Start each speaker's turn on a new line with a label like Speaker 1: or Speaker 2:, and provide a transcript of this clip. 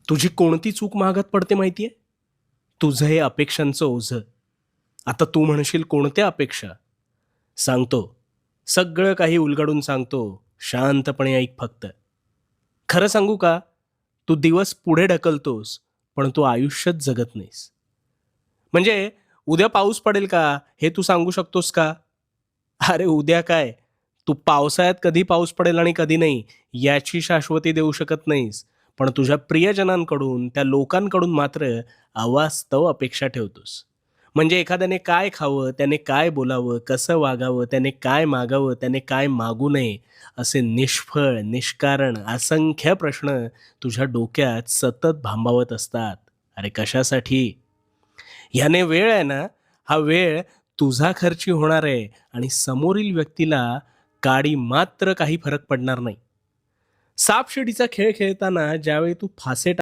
Speaker 1: तुझी कोणती चूक महागात पडते माहितीये? तुझं हे अपेक्षांचं ओझं. आता तू म्हणशील कोणत्या अपेक्षा? सांगतो. सगळं काही उलगडून सांगतो. शांतपणे ऐक फक्त. खरं सांगू का? तू दिवस पुढे ढकलतोस, पण तू आयुष्यच जगत नाहीस. म्हणजे उद्या पाऊस पडेल का? हे तू सांगू शकतोस का? अरे उद्या काय? तू पावसाळ्यात कधी पाऊस पडेल आणि कधी नाही, याची शाश्वती देऊ शकत नाहीस. पण तुझ्या प्रियजनांकडून, त्या लोकांकडून मात्र अवास्तव अपेक्षा ठेवतोस. म्हणजे एखाद्याने काय खावं, त्याने काय बोलावं, कसं वागावं, त्याने काय मागावं, त्याने काय मागू नये, असे निष्फळ, निष्कारण असंख्य प्रश्न तुझ्या डोक्यात सतत भांबावत असतात. अरे कशासाठी? ह्याने वेळ आहे ना, हा वेळ तुझा खर्ची होणार आहे आणि समोरील व्यक्तीला काडी मात्र काही फरक पडणार नाही. सापशिडीचा खेळ खेळताना ज्यावेळी तू फासे